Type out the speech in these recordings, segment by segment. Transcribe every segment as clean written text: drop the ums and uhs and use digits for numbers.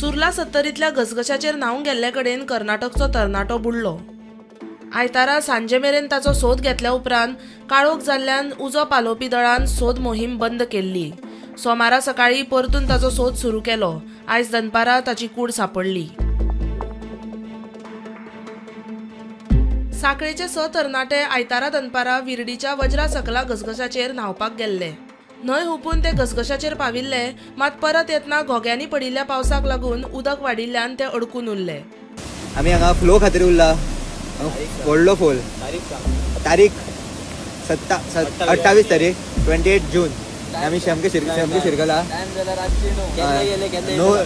सुर्ला 70तल्या घसघशाचेर न्हावंक गेल्ले कडेन कर्नाटकचो तरणाटो बुडलो। आयतारा सांजे मेरेन ताचो सोद घेतल्या उपरांत काळोख जाल्ल्यान उजो पालोवपी दळान सोद मोहीम बंद केल्ली। सोमारा सकाळी परतून ताचो सोद सुरू केलो। आयज दनपारां ताची कूड सापडली। साखळेचे 6 तरणाटे आयतारा दनपारां विर्डीच्या वज्रा सकला घसघशाचेर न्हावपाक गेल्ले। न्हंय हुपून ते घसघशाचेर पाविल्ले, मात परत येतना घोग्यांनी पडिल्ल्या पावसाक लागून उदक वाडिल्ल्यान ते अडकून उरले। आमी हांगा फ्लो खातीर उरला व्हडलो फोल तारीख 28 तारीख 28 जून आमी शमके शिरकला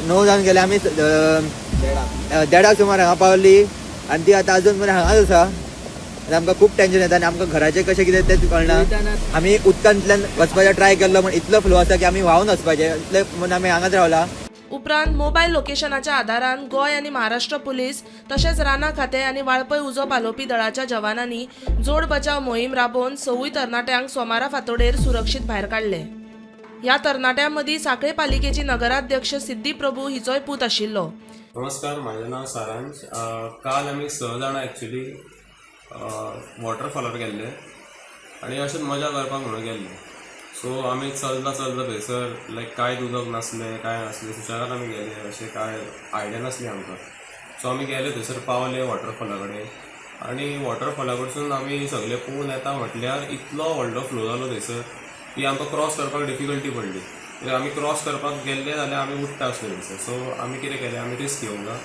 9 जावन गेले। आमी 1:30 सुमार हांगा पावली आनी ती आतां अजून मेरेन हांगाच आसा। आमकां खूब टेन्शन येता आनी आमकां घराचें कशें कितें तें कळना। आमी उदकांतल्यान वचपाचें ट्राय केल्लो पण इतलो फ्लो आसा की आमी व्हांवून वचपाचें, इतले म्हणून आमी हांगाच रावला। उपरांत मोबायल लोकेशनाच्या आदारान गोय आनी महाराष्ट्र पुलीस तशेंच राना खाते आनी वाळपय उजो पालोवपी दळाच्या जवानांनी जोड बचाव मोहीम राबोवन 6 तरणाट्यांक सोमारा फांतोडेर सुरक्षीत भायर काडले। ह्या तरणाट्यां मदीं सांखळे पालिकेची नगराध्यक्ष सिद्धी प्रभू हिचोय पूत आशिल्लो। नमस्कार, माझे नाव सारांश। काल आमी 6 जाणां एक्चुली वॉटरफॉलार गेल्ले आनी अशेंच मजा करपाक म्हणून गेल्ले। सो आमी चलता थंयसर लायक कांयच उदक नासलें, कांय नासलें, सुशेगाद आमी गेले, अशें कांय आयडिया नासली आमकां। सो आमी गेले थंयसर पावले वॉटरफॉला कडेन आनी वॉटरफॉला कडसून आमी सगळे पळोवन येता म्हटल्यार इतलो व्हडलो फ्लो जालो थंयसर की आमकां क्रॉस करपाक डिफिकल्टी पडली। आमी क्रॉस करपाक गेल्ले जाल्यार आमी उठता आसले थंयसर। सो आमी कितें केलें, आमी रिस्क घेवंक ना,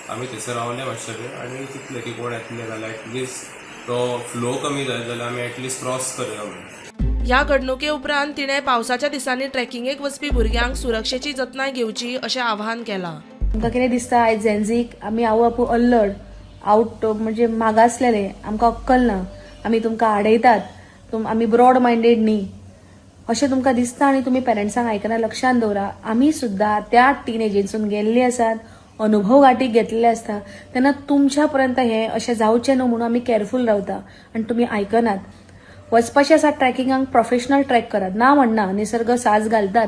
आमी थंयसर रावले मातशे आनी चिंतलें की कोण येतले जाल्यार एटलिस्ट तो फ्लो कमी जाय जाल्यार आमी एटलिस्ट क्रॉस करूया म्हणून। ह्या घडणुके उपरांत तिणें पावसाच्या दिसांनी ट्रेकिंगेक वचपी भुरग्यांक सुरक्षेची जतनाय घेवची अशें आवाहन केलां। आमकां कितें दिसता आयज जेन्झीक आमी आपूण अल्लड आवट म्हणजे मागासलेले, आमकां अक्कल ना, आमी तुमकां आडयतात, आमी ब्रॉड मायंडेड न्ही अशें तुमकां दिसता आनी तुमी पेरंट्सांक आयकना। लक्षांत दवरा, आमी सुद्दां त्या टिनेजींतसून गेल्ली आसात, अनुभव गाठीक घेतलेले आसता, तेन्ना तुमच्या पर्यंत हें अशें जावचें न्हू म्हणून आमी केअरफूल रावता आनी तुमी आयकनात। वचपाचें आसा ट्रॅकिंगाक, प्रोफेशनल ट्रॅक करात, ना म्हणना, निसर्ग साज घालतात,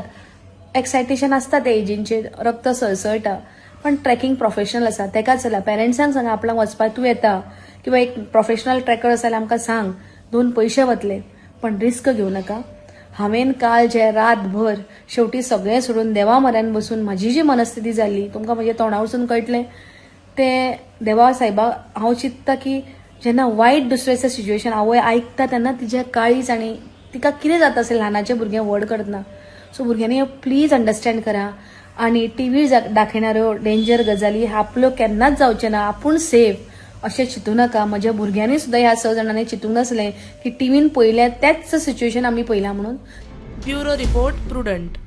एक्सायटेशन आसता ते एजींचेर, रक्त सळसळटा, पण ट्रॅकिंग प्रोफेशनल आसा तेका चला। पेरंट्सांक सांगा आपल्याक वचपाक तूं येता किंवा एक प्रोफेशनल ट्रॅकर आसा जाल्यार आमकां सांग, 2 पयशे वतले, पण रिस्क घेवं नाका। हांवें काल जे रातभर शेवटी सगळें सोडून देवा म्हऱ्यान बसून म्हाजी जी मनस्थिती जाल्ली तुमकां म्हज्या तोंडा वचून कळटलें ते देवा सायबा हांव चिंत्ता की जेन्ना वायट दुसऱ्याचें सिच्युएशन आवय आयकता तेन्ना तिच्या काळीज आनी तिका कितें जाता असेल ल्हानाचें भुरगें व्हड करतना। सो भुरग्यांनी प्लीज अंडरस्टँड करा आनी टीव्ही दाखयणाऱ्यो डेंजर गजाली आपल्यो केन्नाच जावचे ना, आपूण सेफ अशें चिंतू नाका। म्हज्या भुरग्यांनी सुद्दां ह्या 6 जाणांनी चिंतूंक नासलें की टीव्हीन पयल्या तेच सिच्युएशन आमी पयला म्हणून। Bureau report, prudent.